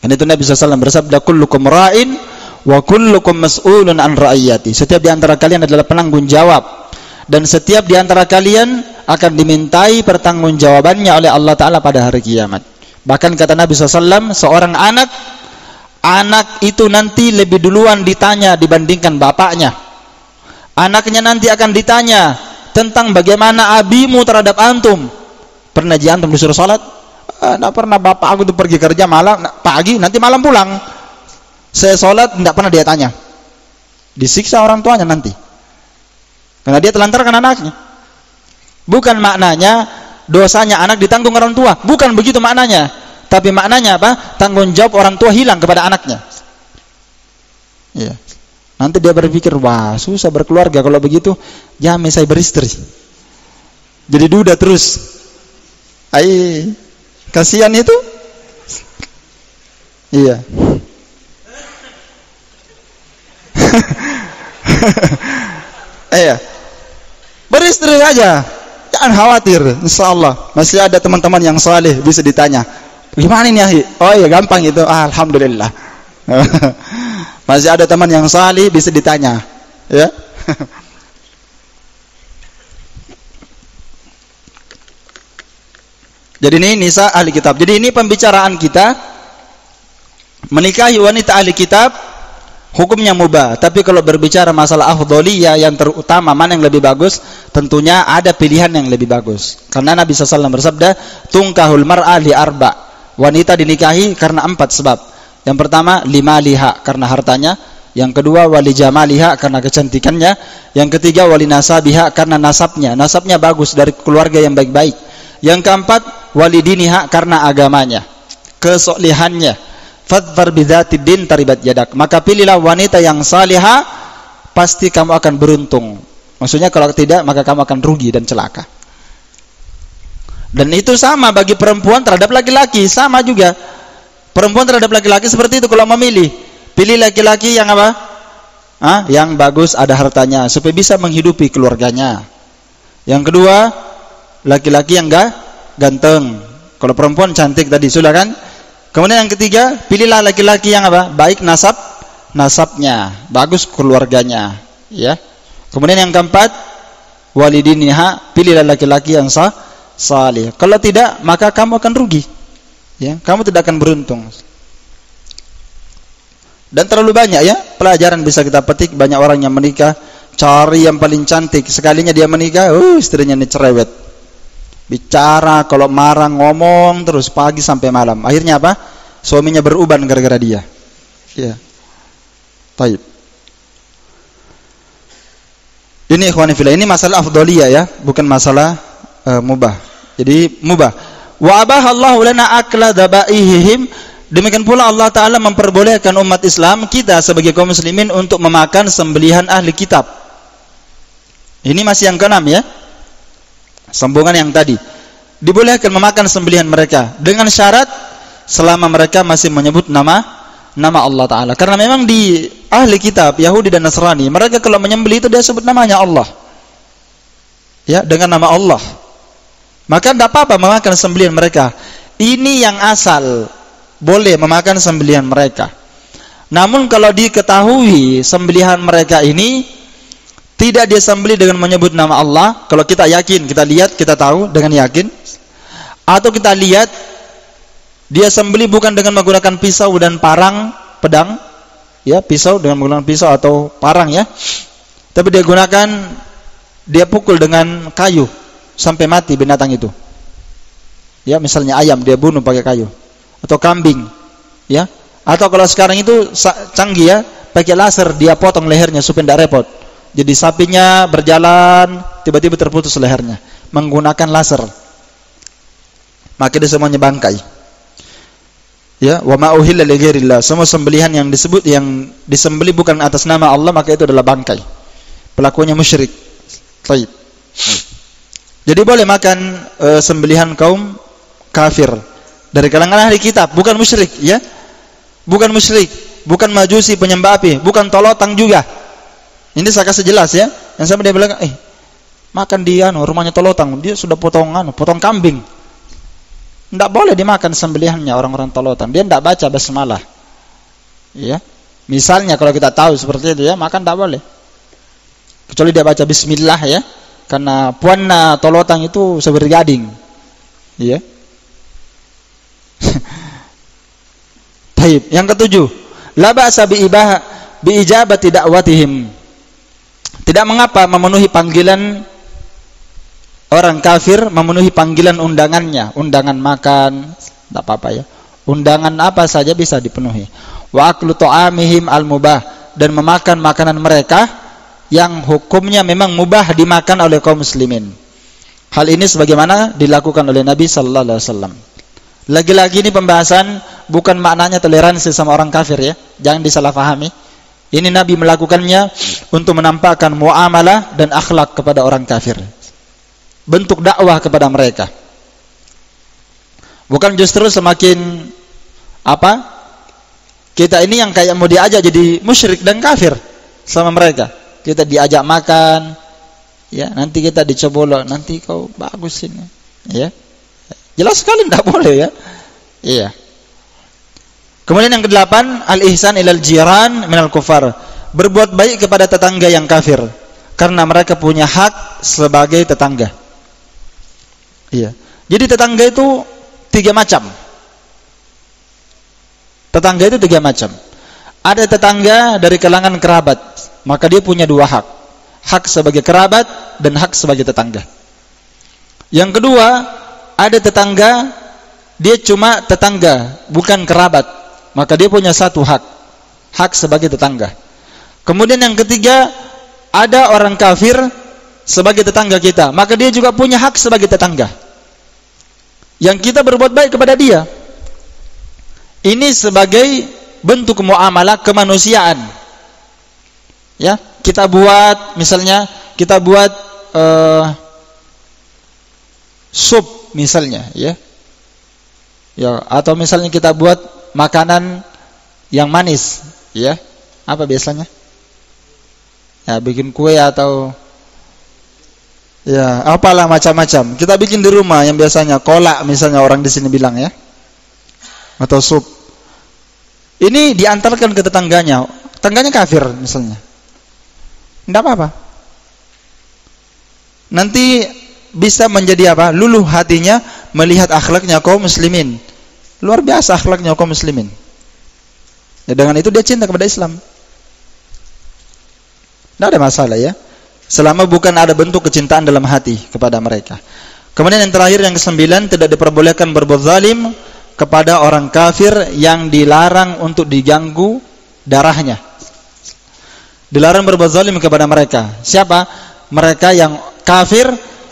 Dan itu Nabi SAW bersabda, kullukum ra'in wa kullukum mas'ulun an ra'iyati. Setiap di antara kalian adalah penanggung jawab. Dan setiap di antara kalian akan dimintai pertanggungjawabannya oleh Allah Ta'ala pada hari kiamat. Bahkan kata Nabi SAW, seorang anak itu nanti lebih duluan ditanya dibandingkan bapaknya. Anaknya nanti akan ditanya tentang bagaimana abimu terhadap antum. Pernah antum disuruh sholat? Tidak pernah, bapak aku itu pergi kerja malam, pagi, nanti malam pulang. Saya sholat, tidak pernah dia tanya. Disiksa orang tuanya nanti. Karena dia telantarkan anaknya. Bukan maknanya dosanya anak ditanggung orang tua, bukan begitu maknanya. Tapi maknanya apa? Tanggung jawab orang tua hilang kepada anaknya. Iya. Nanti dia berpikir, wah susah berkeluarga kalau begitu, jamin saya beristri. Jadi duda terus. Kasihan itu. Iya. Iya. Beristri aja. jangan khawatir, insyaallah masih ada teman-teman yang saleh bisa ditanya. Gimana ini, Akhi? Oh iya, gampang itu. Alhamdulillah. Masih ada teman yang saleh bisa ditanya, ya. Jadi ini nisa ahli kitab. Jadi ini pembicaraan kita menikahi wanita ahli kitab hukumnya mubah. Tapi kalau berbicara masalah afdholiyah yang terutama mana yang lebih bagus, tentunya ada pilihan yang lebih bagus. Karena Nabi SAW bersabda, tungkahul mar'a li arba. Wanita dinikahi karena 4 sebab. Yang pertama, limaliha, karena hartanya. Yang kedua, wali jamaliha, karena kecantikannya. Yang ketiga, wali nasabiha, karena nasabnya. Nasabnya bagus, dari keluarga yang baik-baik. Yang keempat, wali diniha, karena agamanya, kesolihannya. Fadfar bidzatid din taribat yadak. Maka pilihlah wanita yang salihah, pasti kamu akan beruntung. Maksudnya kalau tidak, maka kamu akan rugi dan celaka. Dan itu sama bagi perempuan terhadap laki-laki, sama juga. Perempuan terhadap laki-laki seperti itu kalau memilih. Pilih laki-laki yang apa? Yang bagus, ada hartanya, supaya bisa menghidupi keluarganya. Yang kedua, laki-laki yang ganteng. Kalau perempuan cantik tadi sudah kan? Kemudian yang ketiga, pilihlah laki-laki yang apa? Baik nasabnya, bagus keluarganya, ya. Kemudian yang keempat, walidiniha, pilihlah laki-laki yang salih. Kalau tidak, maka kamu akan rugi. Ya, kamu tidak akan beruntung. Dan terlalu banyak ya pelajaran bisa kita petik. Banyak orang yang menikah cari yang paling cantik, sekalinya dia menikah, istrinya ini cerewet. Bicara, kalau marah ngomong terus pagi sampai malam. Akhirnya apa? Suaminya beruban gara-gara dia. Ya. Baik. Ini ikhwani fillah, ini masalah afdholiyah ya, bukan masalah mubah. Jadi mubah. Wa abahallahu lana akla dhabaihim. Demikian pula Allah Ta'ala memperbolehkan umat Islam, kita sebagai kaum muslimin, untuk memakan sembelihan ahli kitab. Ini masih yang keenam ya, sambungan yang tadi. Dibolehkan memakan sembelihan mereka dengan syarat selama mereka masih menyebut nama Allah Ta'ala. Karena memang di ahli kitab Yahudi dan Nasrani, mereka kalau menyembelih itu dia sebut namanya Allah, ya, dengan nama Allah. Maka tidak apa-apa memakan sembelihan mereka. Ini yang asal, boleh memakan sembelihan mereka. Namun kalau diketahui sembelihan mereka ini tidak dia sembelih dengan menyebut nama Allah, kalau kita yakin, kita lihat, kita tahu dengan yakin, atau kita lihat dia sembelih bukan dengan menggunakan pisau dan pedang, ya, pisau dengan menggunakan pisau atau parang ya, tapi dia pukul dengan kayu sampai mati binatang itu. Ya, misalnya ayam dia bunuh pakai kayu, atau kambing, ya. Atau kalau sekarang itu canggih ya, pakai laser dia potong lehernya supaya tidak repot. Jadi sapinya berjalan tiba-tiba terputus lehernya menggunakan laser. Maka dia semuanya bangkai. Ya, wa ma uhilla li ghairillah. Semua sembelihan yang disembelih bukan atas nama Allah, maka itu adalah bangkai. Pelakunya musyrik. Baik. Jadi boleh makan sembelihan kaum kafir dari kalangan ahli kitab, bukan musyrik ya. Bukan musyrik, bukan majusi penyembah api, bukan tolotang juga. Ini saya kasih jelas ya. Yang sampai dia bilang, makan dia rumahnya tolotang, dia sudah potong kambing. Tidak boleh dimakan sembelihannya orang-orang tolotang. Dia tidak baca basmalah. Ya. Misalnya kalau kita tahu seperti itu ya, makan tidak boleh. Kecuali dia baca bismillah ya. Karena puanna tolotang itu seperti gading. Iya. Baik, yang ketujuh, la ba'sa bi ijabati da'watihim. Tidak mengapa memenuhi panggilan orang kafir, memenuhi panggilan undangannya, undangan makan, tidak apa-apa ya. Undangan apa saja bisa dipenuhi. Wa aklu ta'amihim al-mubah, dan memakan makanan mereka yang hukumnya memang mubah dimakan oleh kaum muslimin. Hal ini sebagaimana dilakukan oleh Nabi sallallahu alaihi wasallam. Lagi-lagi ini pembahasan bukan maknanya toleransi sama orang kafir ya. Jangan disalahpahami. Ini Nabi melakukannya untuk menampakkan muamalah dan akhlak kepada orang kafir. Bentuk dakwah kepada mereka. Bukan justru semakin kita ini yang kayak mau diajak jadi musyrik dan kafir sama mereka. Kita diajak makan, Ya, nanti kita dicobolok, nanti kau bagus ini. Ya. Jelas sekali tidak boleh ya. Iya. Kemudian yang kedelapan, al-ihsan ilal jiran minal kufar. Berbuat baik kepada tetangga yang kafir karena mereka punya hak sebagai tetangga. Iya. Jadi tetangga itu 3 macam. Tetangga itu 3 macam. Ada tetangga dari kalangan kerabat, maka dia punya 2 hak. Hak sebagai kerabat dan hak sebagai tetangga. Yang kedua, ada tetangga dia cuma tetangga, bukan kerabat, maka dia punya 1 hak. Hak sebagai tetangga. Kemudian yang ketiga, ada orang kafir sebagai tetangga kita, maka dia juga punya hak sebagai tetangga. Yang kita berbuat baik kepada dia. Ini sebagai bentuk muamalah kemanusiaan. Ya, kita buat misalnya kita buat sup misalnya, ya. Ya, atau misalnya kita buat makanan yang manis, ya. Apa biasanya? Ya, bikin kue atau ya, apalah macam-macam. Kita bikin di rumah yang biasanya kolak misalnya orang di sini bilang ya. Atau sup. Ini diantarkan ke tetangganya. Tetangganya kafir misalnya. Tidak apa-apa. Nanti bisa menjadi apa? Luluh hatinya melihat akhlaknya kaum muslimin. Luar biasa akhlaknya kaum muslimin. Ya, dengan itu dia cinta kepada Islam. Tidak ada masalah ya. Selama bukan ada bentuk kecintaan dalam hati kepada mereka. Kemudian yang terakhir, yang ke-9, tidak diperbolehkan berbuat zalim kepada orang kafir yang dilarang untuk diganggu darahnya. Dilarang berbuat zalim kepada mereka. Siapa? Mereka yang kafir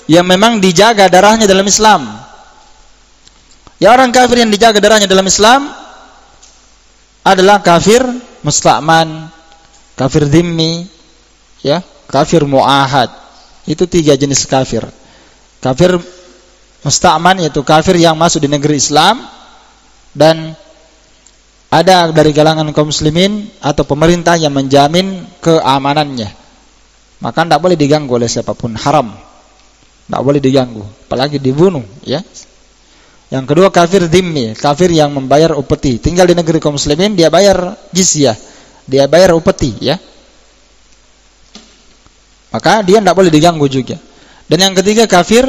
yang memang dijaga darahnya dalam Islam. Ya, orang kafir yang dijaga darahnya dalam Islam adalah kafir musta'man, kafir dhimmi, ya, kafir mu'ahad. Itu 3 jenis kafir. Kafir musta'man yaitu kafir yang masuk di negeri Islam, dan ada dari kalangan kaum muslimin atau pemerintah yang menjamin keamanannya. Maka tidak boleh diganggu oleh siapapun, haram. Tidak boleh diganggu, apalagi dibunuh, ya. Yang kedua kafir dhimmi, kafir yang membayar upeti. Tinggal di negeri kaum muslimin, dia bayar jizyah, dia bayar upeti, ya. Maka dia tidak boleh diganggu juga. Dan yang ketiga kafir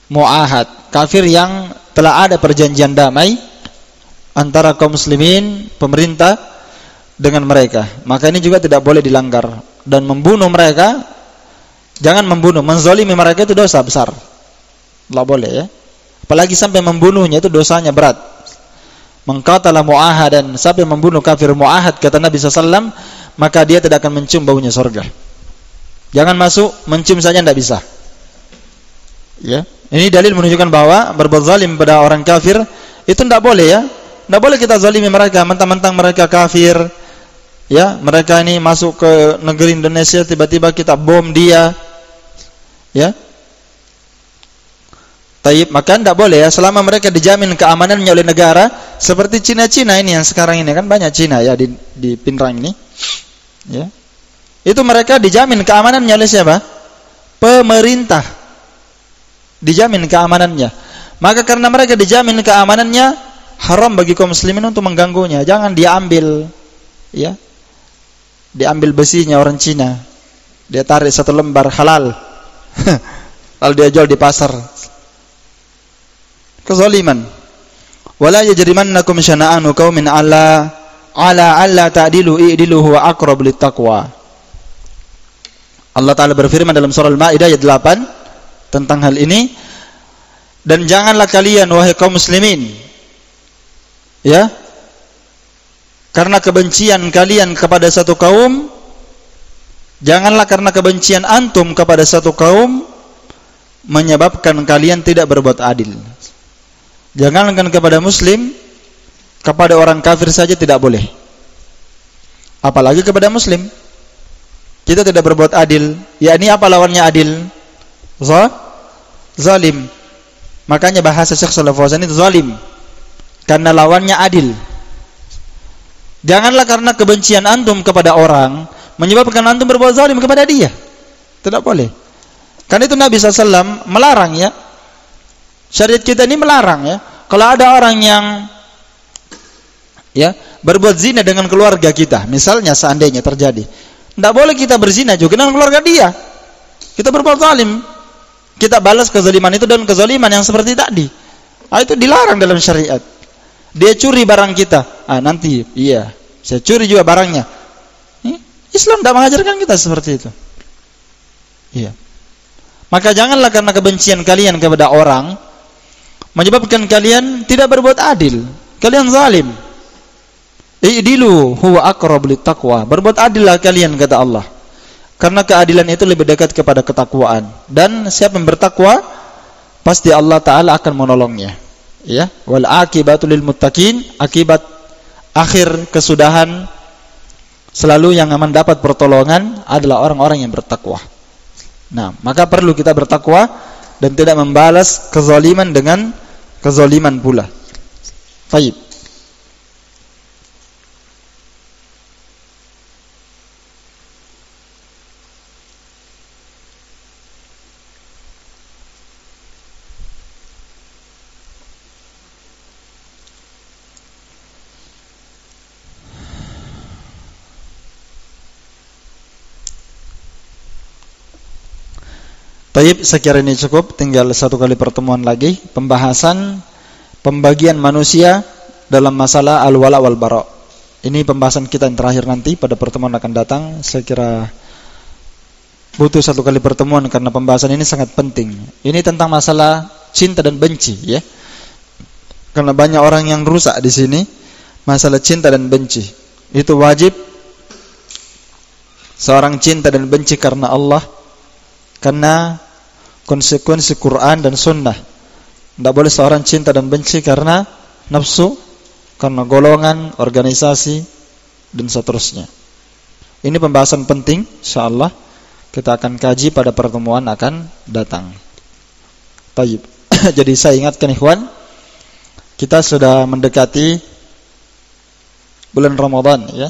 mu'ahad, kafir yang telah ada perjanjian damai antara kaum muslimin, pemerintah dengan mereka. Maka ini juga tidak boleh dilanggar. Dan membunuh mereka, jangan membunuh, menzalimi mereka itu dosa besar. Tidak boleh ya. Apalagi sampai membunuhnya, itu dosanya berat. Mengqatala mu'ahadan, sampai membunuh kafir mu'ahad, kata Nabi SAW, maka dia tidak akan mencium baunya surga. Jangan masuk, mencium saja tidak bisa. Ya, ini dalil menunjukkan bahwa berbuat zalim pada orang kafir itu tidak boleh ya. Tidak boleh kita zalimi mereka mentang-mentang mereka kafir. Ya, mereka ini masuk ke negeri Indonesia, tiba-tiba kita bom dia. Ya. Taib, maka tidak boleh ya, selama mereka dijamin keamanannya oleh negara, seperti Cina-Cina ini yang sekarang ini kan banyak Cina ya di Pinrang ini. Ya. Itu mereka dijamin keamanannya oleh siapa? Pemerintah. Dijamin keamanannya. Maka karena mereka dijamin keamanannya, haram bagi kaum muslimin untuk mengganggunya. Jangan diambil, ya. Diambil besinya orang Cina. Dia tarik 1 lembar halal. Lalu dia jual di pasar. Kezaliman. Wala yajrimannakum syana'anu qaumin ala alla ta'dilu i'dilu huwa aqrab littaqwa. Allah Ta'ala berfirman dalam surah Al-Maidah ayat 8 tentang hal ini. Dan janganlah kalian wahai kaum muslimin, ya, karena kebencian kalian kepada satu kaum, janganlah karena kebencian antum kepada satu kaum menyebabkan kalian tidak berbuat adil. Jangankan kepada muslim, kepada orang kafir saja tidak boleh. Apalagi kepada muslim. Kita tidak berbuat adil. Ya, ini apa lawannya adil? Zalim. Makanya bahasa Syekh Shalih Fauzan itu zalim. Karena lawannya adil. Janganlah karena kebencian antum kepada orang menyebabkan antum berbuat zalim kepada dia. Tidak boleh. Karena itu Nabi SAW melarang ya. Syariat kita ini melarang ya. Kalau ada orang yang ya berbuat zina dengan keluarga kita, misalnya seandainya terjadi, tidak boleh kita berzina juga dengan keluarga dia. Kita berbuat zalim, kita balas kezaliman itu dan kezaliman yang seperti tadi. Itu dilarang dalam syariat. Dia curi barang kita, nanti iya saya curi juga barangnya. Islam tidak mengajarkan kita seperti itu. Iya. Maka janganlah karena kebencian kalian kepada orang menyebabkan kalian tidak berbuat adil. Kalian zalim. I'dilu huwa aqrabu littaqwa. Berbuat adillah kalian, kata Allah. Karena keadilan itu lebih dekat kepada ketakwaan. Dan siapa yang bertakwa, pasti Allah Ta'ala akan menolongnya. Ya, wal akibatu lil muttaqin. Akibat akhir kesudahan selalu yang mendapat pertolongan adalah orang-orang yang bertakwa. Nah, maka perlu kita bertakwa dan tidak membalas kezaliman dengan kezaliman pula. Baik. Baik, sekira ini cukup. Tinggal satu kali pertemuan lagi, pembahasan pembagian manusia dalam masalah al-wala wal bara. Ini pembahasan kita yang terakhir nanti pada pertemuan akan datang. Saya kira butuh satu kali pertemuan karena pembahasan ini sangat penting. Ini tentang masalah cinta dan benci, ya. Karena banyak orang yang rusak di sini masalah cinta dan benci. Itu wajib seorang cinta dan benci karena Allah, karena konsekuensi Quran dan Sunnah. Tidak boleh seorang cinta dan benci karena nafsu, karena golongan, organisasi, dan seterusnya. Ini pembahasan penting, insyaallah kita akan kaji pada pertemuan akan datang. Baik. Jadi saya ingatkan ikhwan, kita sudah mendekati bulan Ramadan, ya.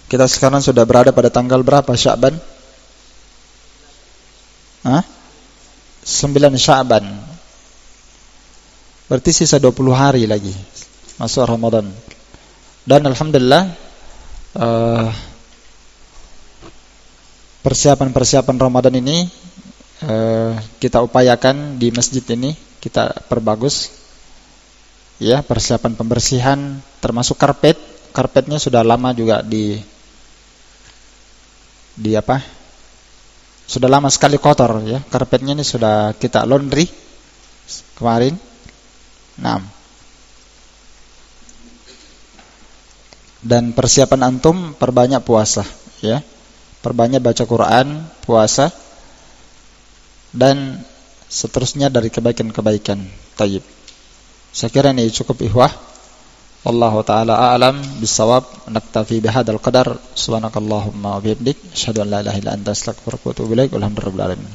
Kita sekarang sudah berada pada tanggal berapa Sya'ban? 9 Sya'ban. Berarti sisa 20 hari lagi masuk Ramadan. Dan alhamdulillah persiapan Ramadan ini kita upayakan di masjid ini, kita perbagus. Ya, persiapan pembersihan termasuk karpet. Karpetnya sudah lama juga di apa? Sudah lama sekali kotor, ya. Karpetnya ini sudah kita laundry kemarin. Nah. Dan persiapan antum perbanyak puasa, ya. Perbanyak baca Quran, puasa, dan seterusnya dari kebaikan-kebaikan. Tayyib. Saya kira ini cukup ikhwah. Wallahu ta'ala a'lam bissawab. Naktafi bihadzal qadar. Subhanakallahumma wa bihamdik, asyhadu an la ilaha illa anta, astaghfiruka wa atubu ilaik. Walhamdulillahirabbil alamin.